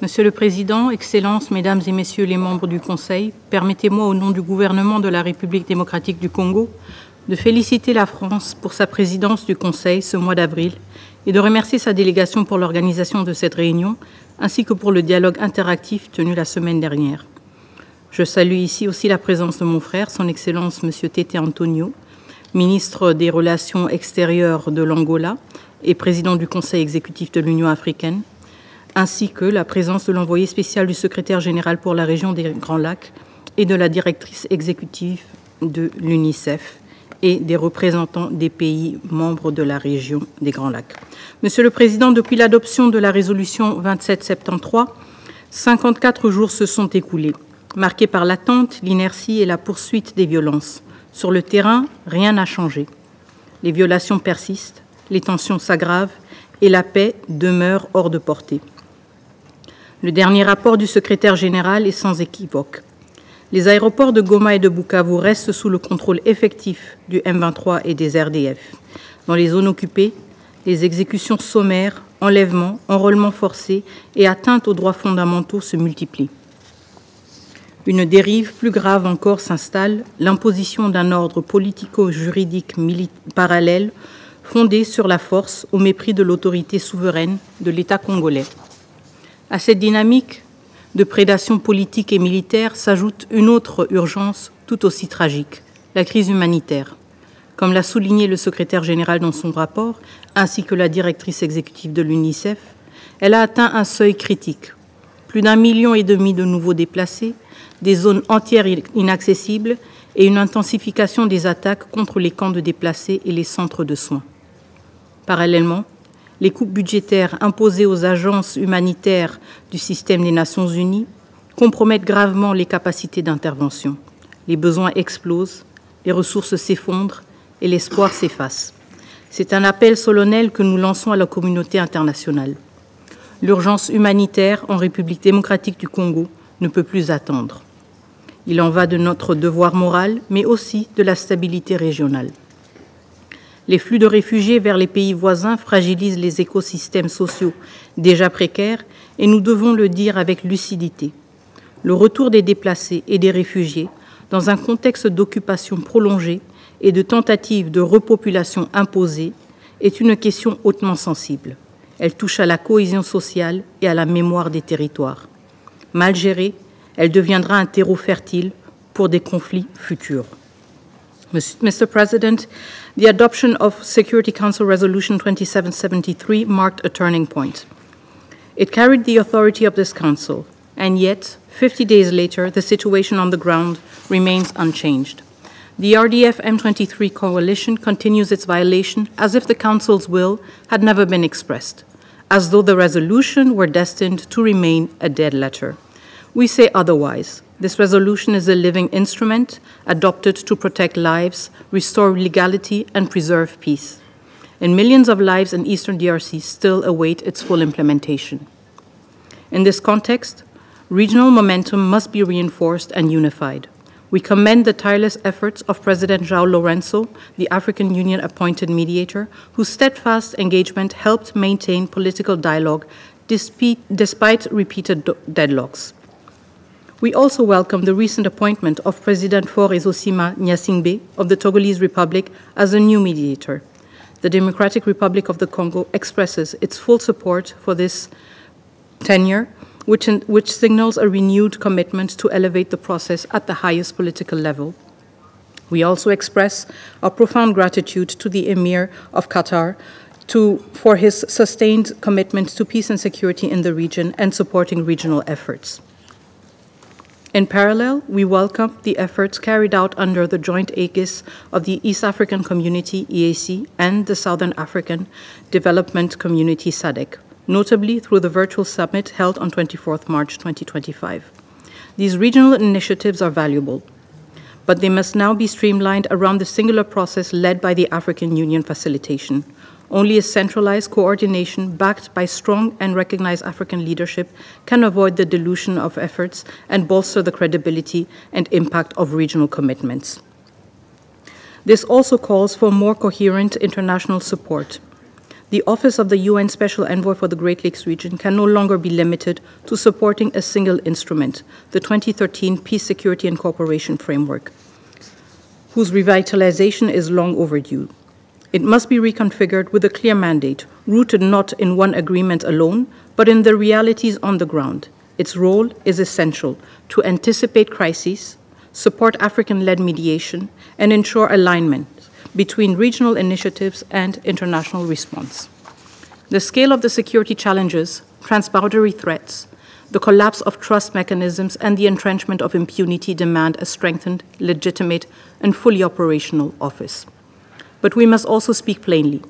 Monsieur le Président, Excellences, Mesdames et Messieurs les membres du Conseil, permettez-moi au nom du gouvernement de la République démocratique du Congo de féliciter la France pour sa présidence du Conseil ce mois d'avril et de remercier sa délégation pour l'organisation de cette réunion ainsi que pour le dialogue interactif tenu la semaine dernière. Je salue ici aussi la présence de mon frère, son Excellence Monsieur Tete Antonio, ministre des Relations extérieures de l'Angola et président du Conseil exécutif de l'Union africaine, ainsi que la présence de l'envoyé spécial du secrétaire général pour la région des Grands Lacs et de la directrice exécutive de l'UNICEF et des représentants des pays membres de la région des Grands Lacs. Monsieur le Président, depuis l'adoption de la résolution 2773, 54 jours se sont écoulés, marqués par l'attente, l'inertie et la poursuite des violences. Sur le terrain, rien n'a changé. Les violations persistent, les tensions s'aggravent et la paix demeure hors de portée. Le dernier rapport du secrétaire général est sans équivoque. Les aéroports de Goma et de Bukavu restent sous le contrôle effectif du M23 et des RDF. Dans les zones occupées, les exécutions sommaires, enlèvements, enrôlements forcés et atteintes aux droits fondamentaux se multiplient. Une dérive plus grave encore s'installe, l'imposition d'un ordre politico-juridique parallèle fondé sur la force au mépris de l'autorité souveraine de l'État congolais. À cette dynamique de prédation politique et militaire s'ajoute une autre urgence tout aussi tragique, la crise humanitaire. Comme l'a souligné le secrétaire général dans son rapport, ainsi que la directrice exécutive de l'UNICEF, elle a atteint un seuil critique. Plus d'1,5 million de nouveaux déplacés, des zones entières inaccessibles et une intensification des attaques contre les camps de déplacés et les centres de soins. Parallèlement, les coupes budgétaires imposées aux agences humanitaires du système des Nations Unies compromettent gravement les capacités d'intervention. Les besoins explosent, les ressources s'effondrent et l'espoir s'efface. C'est un appel solennel que nous lançons à la communauté internationale. L'urgence humanitaire en République démocratique du Congo ne peut plus attendre. Il en va de notre devoir moral, mais aussi de la stabilité régionale. Les flux de réfugiés vers les pays voisins fragilisent les écosystèmes sociaux déjà précaires et nous devons le dire avec lucidité. Le retour des déplacés et des réfugiés, dans un contexte d'occupation prolongée et de tentatives de repopulation imposée, est une question hautement sensible. Elle touche à la cohésion sociale et à la mémoire des territoires. Mal gérée, elle deviendra un terreau fertile pour des conflits futurs. Mr. President, the adoption of Security Council Resolution 2773 marked a turning point. It carried the authority of this Council, and yet, 50 days later, the situation on the ground remains unchanged. The RDF M23 coalition continues its violation as if the Council's will had never been expressed, as though the resolution were destined to remain a dead letter. We say otherwise. This resolution is a living instrument adopted to protect lives, restore legality, and preserve peace. And millions of lives in Eastern DRC still await its full implementation. In this context, regional momentum must be reinforced and unified. We commend the tireless efforts of President João Lourenço, the African Union-appointed mediator, whose steadfast engagement helped maintain political dialogue despite repeated deadlocks. We also welcome the recent appointment of President Faure Ezosima Gnassingbé of the Togolese Republic as a new mediator. The Democratic Republic of the Congo expresses its full support for this tenure, which signals a renewed commitment to elevate the process at the highest political level. We also express our profound gratitude to the Emir of Qatar for his sustained commitment to peace and security in the region and supporting regional efforts. In parallel, we welcome the efforts carried out under the joint aegis of the East African Community, EAC, and the Southern African Development Community, SADC, notably through the virtual summit held on 24th March 2025. These regional initiatives are valuable, but they must now be streamlined around the singular process led by the African Union facilitation. Only a centralized coordination backed by strong and recognized African leadership can avoid the dilution of efforts and bolster the credibility and impact of regional commitments. This also calls for more coherent international support. the Office of the UN Special Envoy for the Great Lakes region can no longer be limited to supporting a single instrument, the 2013 Peace, Security and Cooperation Framework, whose revitalization is long overdue. It must be reconfigured with a clear mandate, rooted not in one agreement alone, but in the realities on the ground. Its role is essential to anticipate crises, support African-led mediation, and ensure alignment between regional initiatives and international response. The scale of the security challenges, transboundary threats, the collapse of trust mechanisms, and the entrenchment of impunity demand a strengthened, legitimate, and fully operational office. But we must also speak plainly.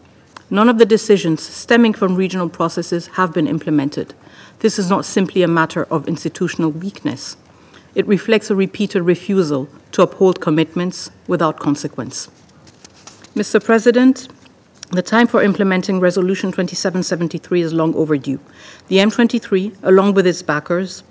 None of the decisions stemming from regional processes have been implemented. This is not simply a matter of institutional weakness. It reflects a repeated refusal to uphold commitments without consequence. Mr. President, the time for implementing Resolution 2773 is long overdue. The M23, along with its backers,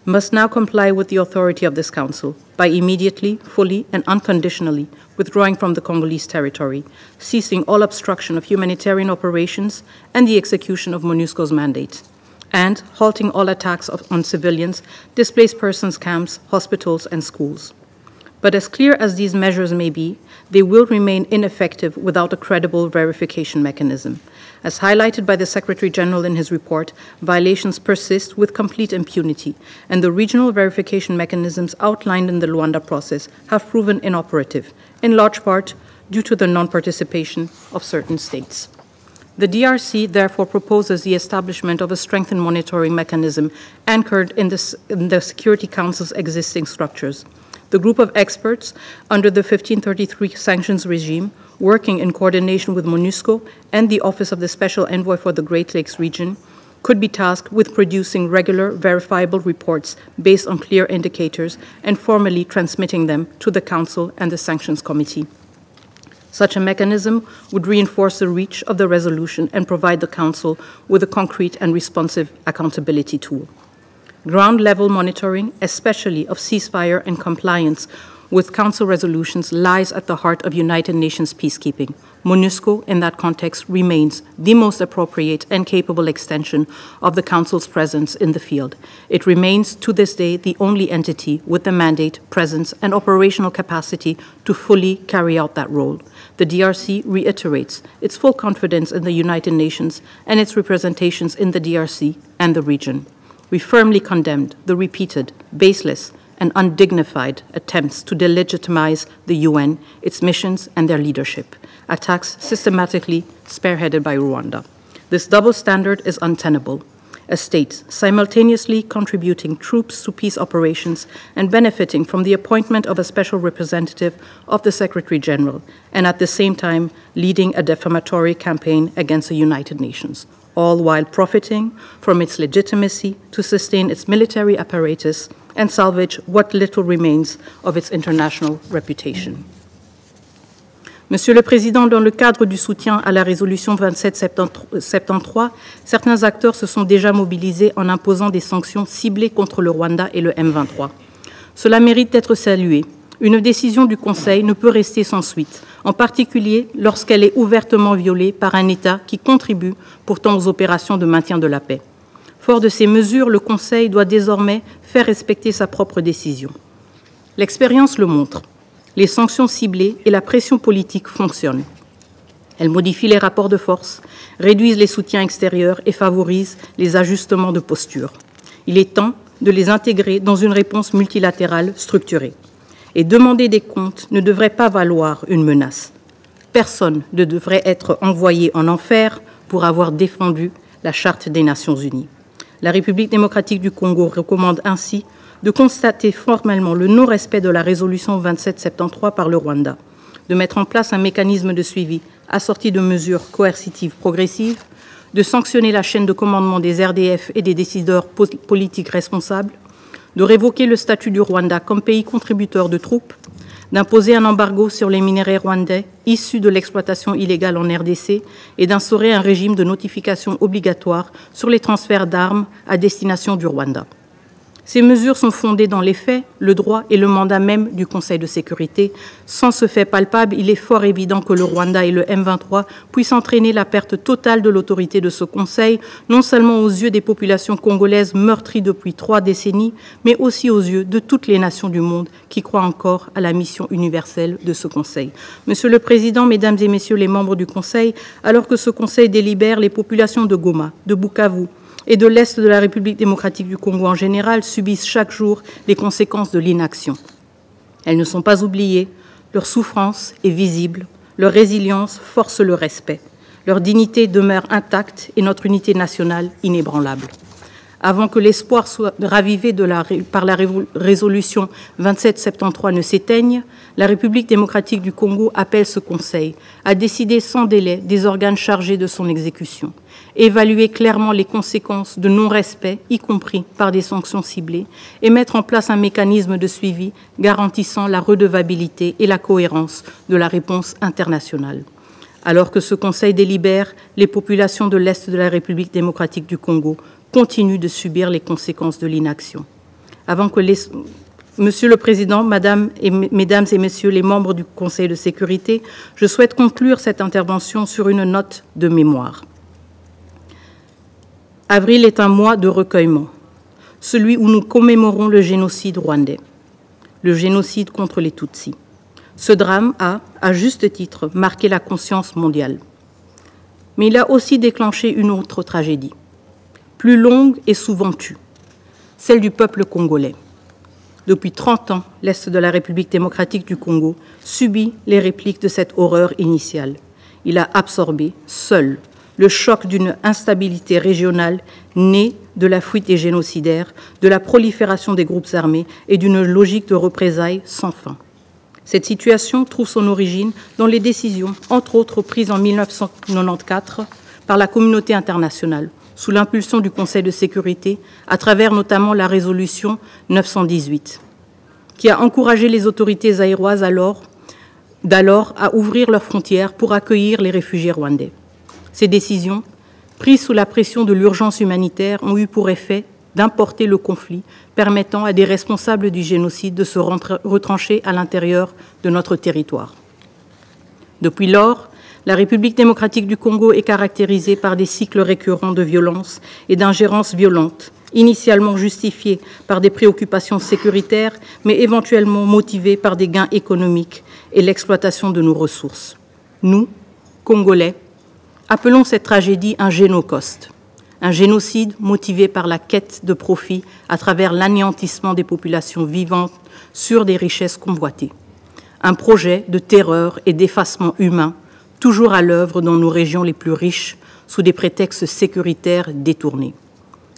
must now comply with the authority of this Council by immediately, fully, and unconditionally withdrawing from the Congolese territory, ceasing all obstruction of humanitarian operations and the execution of MONUSCO's mandate, and halting all attacks on civilians, displaced persons camps, hospitals, and schools. But as clear as these measures may be, they will remain ineffective without a credible verification mechanism. As highlighted by the Secretary General in his report, violations persist with complete impunity, and the regional verification mechanisms outlined in the Luanda process have proven inoperative, in large part due to the non-participation of certain states. The DRC therefore proposes the establishment of a strengthened monitoring mechanism anchored in the Security Council's existing structures. The group of experts under the 1533 sanctions regime, working in coordination with MONUSCO and the Office of the Special Envoy for the Great Lakes region, could be tasked with producing regular, verifiable reports based on clear indicators and formally transmitting them to the Council and the Sanctions Committee. Such a mechanism would reinforce the reach of the resolution and provide the Council with a concrete and responsive accountability tool. Ground-level monitoring, especially of ceasefire and compliance with Council resolutions, lies at the heart of United Nations peacekeeping. MONUSCO, in that context, remains the most appropriate and capable extension of the Council's presence in the field. It remains, to this day, the only entity with the mandate, presence, and operational capacity to fully carry out that role. The DRC reiterates its full confidence in the United Nations and its representations in the DRC and the region. We firmly condemned the repeated, baseless, and undignified attempts to delegitimize the UN, its missions, and their leadership, attacks systematically spearheaded by Rwanda. This double standard is untenable. A state simultaneously contributing troops to peace operations and benefiting from the appointment of a special representative of the Secretary General, and at the same time leading a defamatory campaign against the United Nations, all while profiting from its legitimacy to sustain its military apparatus and salvage what little remains of its international reputation. Monsieur le Président, dans le cadre du soutien à la résolution 2773, certains acteurs se sont déjà mobilisés en imposant des sanctions ciblées contre le Rwanda et le M23. Cela mérite d'être salué. Une décision du Conseil ne peut rester sans suite, en particulier lorsqu'elle est ouvertement violée par un État qui contribue pourtant aux opérations de maintien de la paix. Fort de ces mesures, le Conseil doit désormais faire respecter sa propre décision. L'expérience le montre. Les sanctions ciblées et la pression politique fonctionnent. Elles modifient les rapports de force, réduisent les soutiens extérieurs et favorisent les ajustements de posture. Il est temps de les intégrer dans une réponse multilatérale structurée. Et demander des comptes ne devrait pas valoir une menace. Personne ne devrait être envoyé en enfer pour avoir défendu la Charte des Nations Unies. La République démocratique du Congo recommande ainsi de constater formellement le non-respect de la résolution 2773 par le Rwanda, de mettre en place un mécanisme de suivi assorti de mesures coercitives progressives, de sanctionner la chaîne de commandement des RDF et des décideurs politiques responsables, de révoquer le statut du Rwanda comme pays contributeur de troupes, d'imposer un embargo sur les minerais rwandais issus de l'exploitation illégale en RDC et d'instaurer un régime de notification obligatoire sur les transferts d'armes à destination du Rwanda. Ces mesures sont fondées dans les faits, le droit et le mandat même du Conseil de sécurité. Sans ce fait palpable, il est fort évident que le Rwanda et le M23 puissent entraîner la perte totale de l'autorité de ce Conseil, non seulement aux yeux des populations congolaises meurtries depuis 3 décennies, mais aussi aux yeux de toutes les nations du monde qui croient encore à la mission universelle de ce Conseil. Monsieur le Président, Mesdames et Messieurs les membres du Conseil, alors que ce Conseil délibère, les populations de Goma, de Bukavu, et de l'Est de la République démocratique du Congo en général subissent chaque jour les conséquences de l'inaction. Elles ne sont pas oubliées, leur souffrance est visible, leur résilience force le respect, leur dignité demeure intacte et notre unité nationale inébranlable. Avant que l'espoir soit ravivé par la résolution 2773 ne s'éteigne, la République démocratique du Congo appelle ce Conseil à décider sans délai des organes chargés de son exécution, évaluer clairement les conséquences de non-respect, y compris par des sanctions ciblées, et mettre en place un mécanisme de suivi garantissant la redevabilité et la cohérence de la réponse internationale. Alors que ce Conseil délibère, les populations de l'Est de la République démocratique du Congo continuent de subir les conséquences de l'inaction. Monsieur le Président, Mesdames et Messieurs les membres du Conseil de sécurité, je souhaite conclure cette intervention sur une note de mémoire. Avril est un mois de recueillement, celui où nous commémorons le génocide rwandais, le génocide contre les Tutsis. Ce drame a, à juste titre, marqué la conscience mondiale. Mais il a aussi déclenché une autre tragédie, plus longue et souvent tue, celle du peuple congolais. Depuis 30 ans, l'Est de la République démocratique du Congo subit les répliques de cette horreur initiale. Il a absorbé, seul, le choc d'une instabilité régionale née de la fuite des génocidaires, de la prolifération des groupes armés et d'une logique de représailles sans fin. Cette situation trouve son origine dans les décisions, entre autres prises en 1994 par la communauté internationale, sous l'impulsion du Conseil de sécurité, à travers notamment la résolution 918, qui a encouragé les autorités zaïroises d'alors à ouvrir leurs frontières pour accueillir les réfugiés rwandais. Ces décisions, prises sous la pression de l'urgence humanitaire, ont eu pour effet d'importer le conflit, permettant à des responsables du génocide de se retrancher à l'intérieur de notre territoire. Depuis lors, la République démocratique du Congo est caractérisée par des cycles récurrents de violence et d'ingérences violentes, initialement justifiées par des préoccupations sécuritaires, mais éventuellement motivées par des gains économiques et l'exploitation de nos ressources. Nous, Congolais, appelons cette tragédie un génocide, un génocide motivé par la quête de profit à travers l'anéantissement des populations vivantes sur des richesses convoitées. Un projet de terreur et d'effacement humain toujours à l'œuvre dans nos régions les plus riches, sous des prétextes sécuritaires détournés.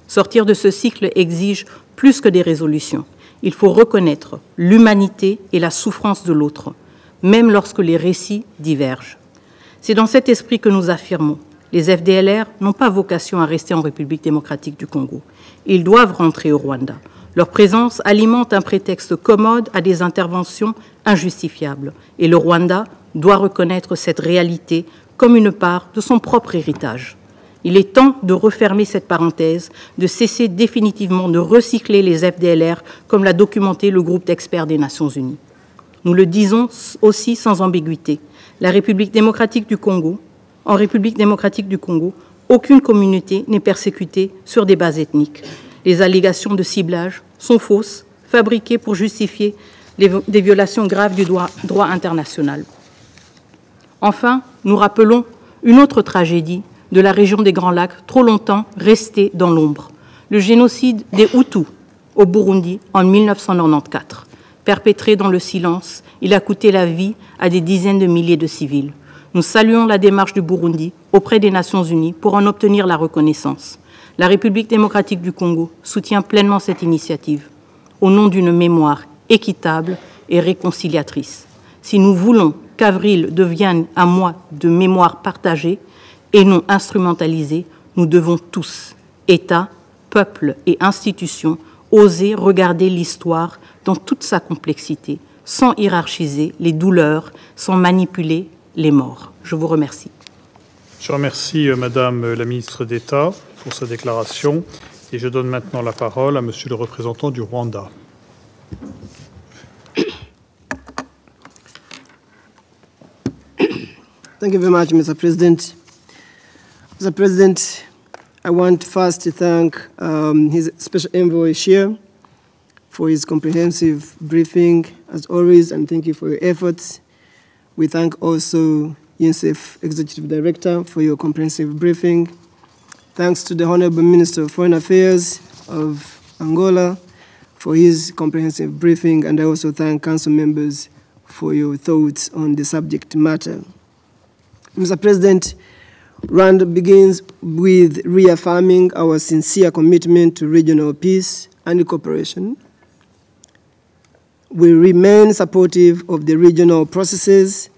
Sortir de ce cycle exige plus que des résolutions. Il faut reconnaître l'humanité et la souffrance de l'autre, même lorsque les récits divergent. C'est dans cet esprit que nous affirmons. Les FDLR n'ont pas vocation à rester en République démocratique du Congo. Ils doivent rentrer au Rwanda. Leur présence alimente un prétexte commode à des interventions injustifiables. Et le Rwanda doit reconnaître cette réalité comme une part de son propre héritage. Il est temps de refermer cette parenthèse, de cesser définitivement de recycler les FDLR comme l'a documenté le groupe d'experts des Nations Unies. Nous le disons aussi sans ambiguïté. La République démocratique du Congo, en République démocratique du Congo, aucune communauté n'est persécutée sur des bases ethniques. Les allégations de ciblage sont fausses, fabriquées pour justifier des violations graves du droit international. Enfin, nous rappelons une autre tragédie de la région des Grands Lacs, trop longtemps restée dans l'ombre. Le génocide des Hutus au Burundi en 1994. Perpétré dans le silence, il a coûté la vie à des dizaines de milliers de civils. Nous saluons la démarche du Burundi auprès des Nations Unies pour en obtenir la reconnaissance. La République démocratique du Congo soutient pleinement cette initiative au nom d'une mémoire équitable et réconciliatrice. Si nous voulons qu'avril devienne un mois de mémoire partagée et non instrumentalisée, nous devons tous, États, peuples et institutions, oser regarder l'histoire dans toute sa complexité, sans hiérarchiser les douleurs, sans manipuler les morts. Je vous remercie. Je remercie Madame la ministre d'État pour sa déclaration Et je donne maintenant la parole à Monsieur le représentant du Rwanda. Thank you very much, Mr. President. Mr. President, I want first to thank his special envoy Shir for his comprehensive briefing, as always, and thank you for your efforts. We thank also UNICEF Executive Director for your comprehensive briefing. Thanks to the Honorable Minister of Foreign Affairs of Angola for his comprehensive briefing, and I also thank Council members for your thoughts on the subject matter. Mr. President, Rwanda begins with reaffirming our sincere commitment to regional peace and cooperation. We remain supportive of the regional processes,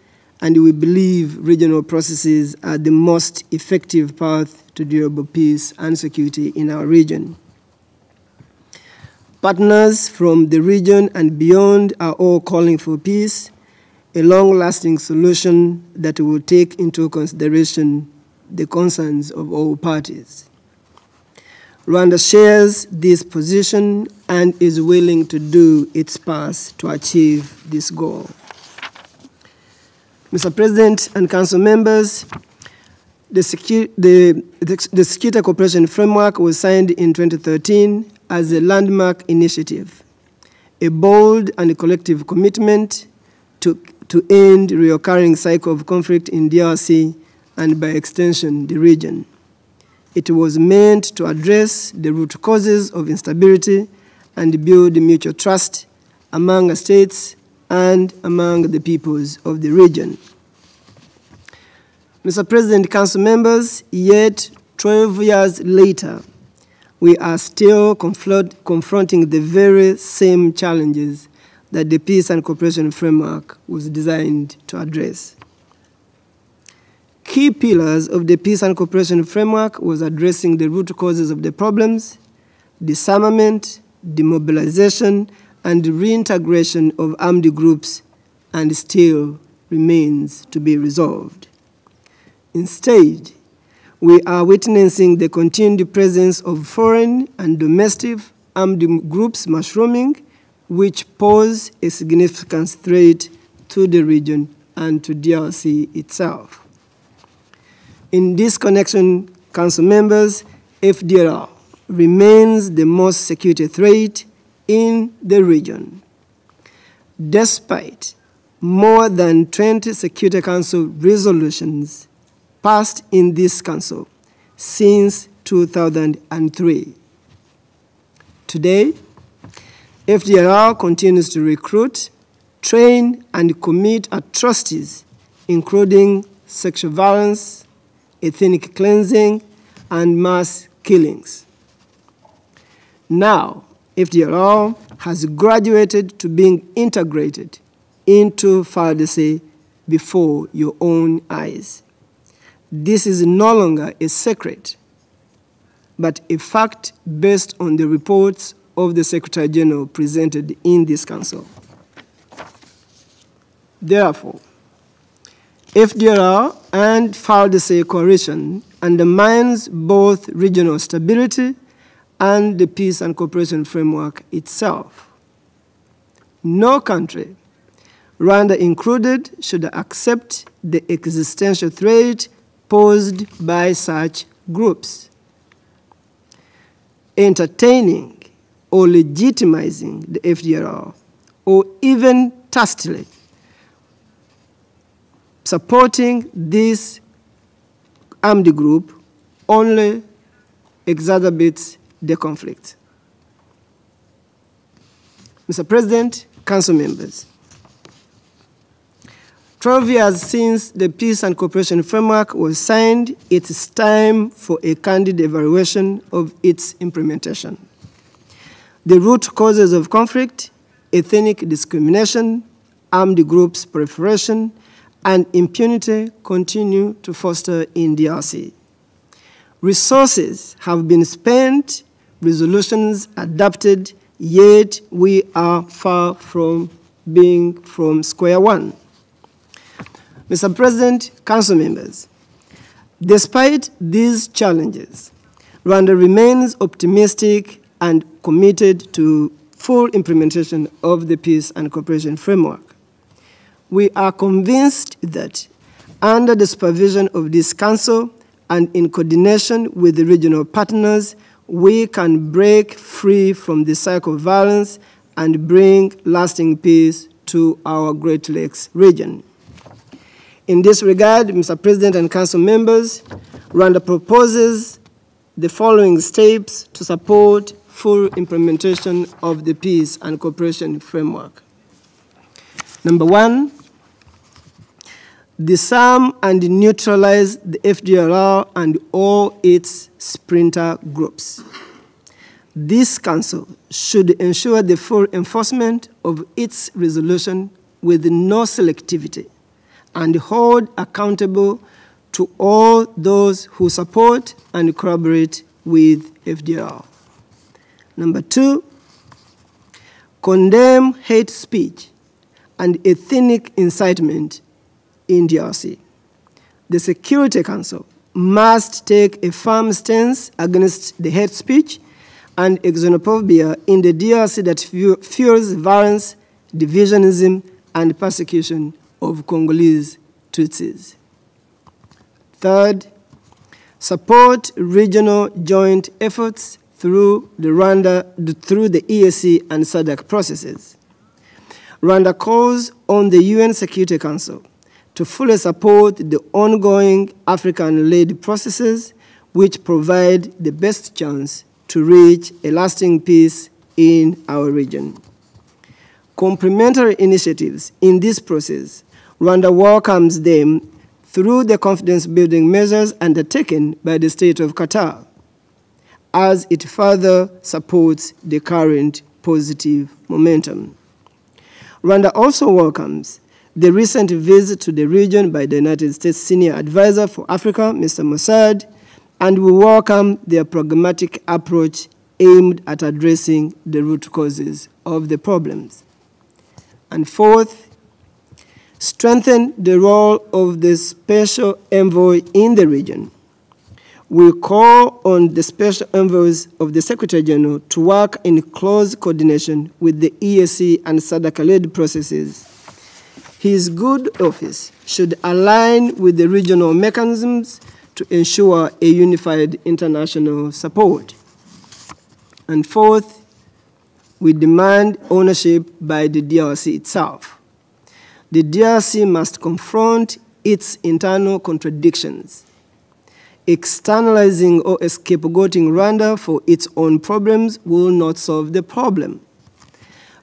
and we believe regional processes are the most effective path to durable peace and security in our region. Partners from the region and beyond are all calling for peace, a long-lasting solution that will take into consideration the concerns of all parties. Rwanda shares this position and is willing to do its part to achieve this goal. Mr. President and Council members, the Security Cooperation Framework was signed in 2013 as a landmark initiative, a bold and collective commitment to end the recurring cycle of conflict in DRC and by extension the region. It was meant to address the root causes of instability and build mutual trust among states and among the peoples of the region. Mr. President, Council members, yet 12 years later, we are still confronting the very same challenges that the Peace and Cooperation Framework was designed to address. Key pillars of the Peace and Cooperation Framework was addressing the root causes of the problems, disarmament, demobilization, and reintegration of armed groups, and still remains to be resolved. Instead, we are witnessing the continued presence of foreign and domestic armed groups mushrooming, which pose a significant threat to the region and to DRC itself. In this connection, Council members, FDLR remains the most security threat in the region. Despite more than 20 Security Council resolutions passed in this Council since 2003. Today, FDLR continues to recruit, train, and commit atrocities, including sexual violence, ethnic cleansing, and mass killings. Now, FDLR has graduated to being integrated into FARDC before your own eyes. This is no longer a secret, but a fact based on the reports of the Secretary General presented in this Council. Therefore, FDLR and FARDC coalition undermines both regional stability and the Peace and Cooperation Framework itself. No country, Rwanda included, should accept the existential threat posed by such groups. Entertaining or legitimizing the FDLR, or even tacitly supporting this armed group only exacerbates the conflict. Mr. President, Council members, 12 years since the Peace and Cooperation Framework was signed, it is time for a candid evaluation of its implementation. The root causes of conflict, ethnic discrimination, armed groups proliferation, and impunity continue to foster in DRC. Resources have been spent, resolutions adopted, yet we are far from being from square one. Mr. President, Council members, despite these challenges, Rwanda remains optimistic and committed to full implementation of the Peace and Cooperation Framework. We are convinced that under the supervision of this Council and in coordination with the regional partners, we can break free from the cycle of violence and bring lasting peace to our Great Lakes region. In this regard, Mr. President and Council members, Rwanda proposes the following steps to support full implementation of the Peace and Cooperation Framework. Number one, disarm and neutralize the FDLR and all its splinter groups. This Council should ensure the full enforcement of its resolution with no selectivity and hold accountable to all those who support and collaborate with FDLR. Number two, condemn hate speech and ethnic incitement in DRC. The Security Council must take a firm stance against the hate speech and xenophobia in the DRC that fuels violence, divisionism, and persecution of Congolese Tutsis. Third, support regional joint efforts through the EAC and SADC processes. Rwanda calls on the UN Security Council to fully support the ongoing African-led processes which provide the best chance to reach a lasting peace in our region. Complementary initiatives in this process, Rwanda welcomes them through the confidence-building measures undertaken by the State of Qatar, as it further supports the current positive momentum. Rwanda also welcomes the recent visit to the region by the United States Senior Advisor for Africa, Mr. Mossad, and we welcome their pragmatic approach aimed at addressing the root causes of the problems. And fourth, strengthen the role of the Special Envoy in the region. We call on the Special Envoys of the Secretary General to work in close coordination with the EAC and SADC-led processes. His good office should align with the regional mechanisms to ensure a unified international support. And fourth, we demand ownership by the DRC itself. The DRC must confront its internal contradictions. Externalizing or scapegoating Rwanda for its own problems will not solve the problem.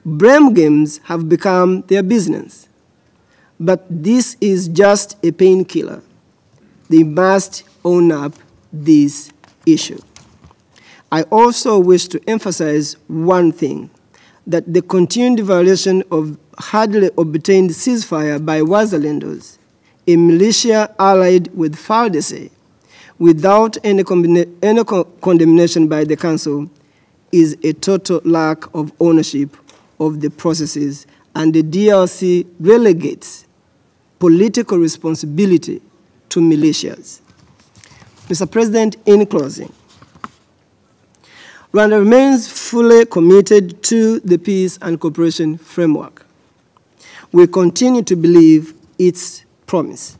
Blame games have become their business. But this is just a painkiller. They must own up this issue. I also wish to emphasize one thing, that the continued violation of hardly obtained ceasefire by Wazalendos, a militia allied with FARDC, without any condemnation by the Council, is a total lack of ownership of the processes, and the DRC relegates political responsibility to militias. Mr. President, in closing, Rwanda remains fully committed to the Peace and Cooperation Framework. We continue to believe its promise.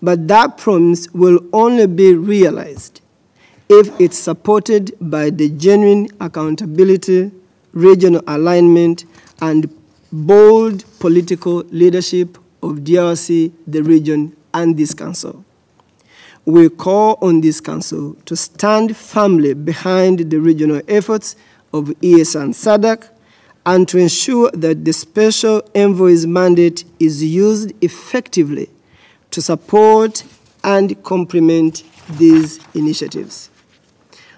But that promise will only be realized if it's supported by the genuine accountability, regional alignment, and bold political leadership of DRC, the region, and this Council. We call on this Council to stand firmly behind the regional efforts of EAC and SADC and to ensure that the Special Envoy's mandate is used effectively to support and complement these initiatives.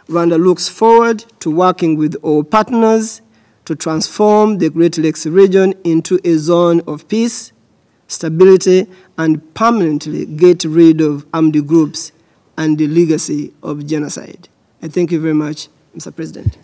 Rwanda looks forward to working with all partners to transform the Great Lakes region into a zone of peace, stability, and permanently get rid of armed groups and the legacy of genocide. I thank you very much, Mr. President.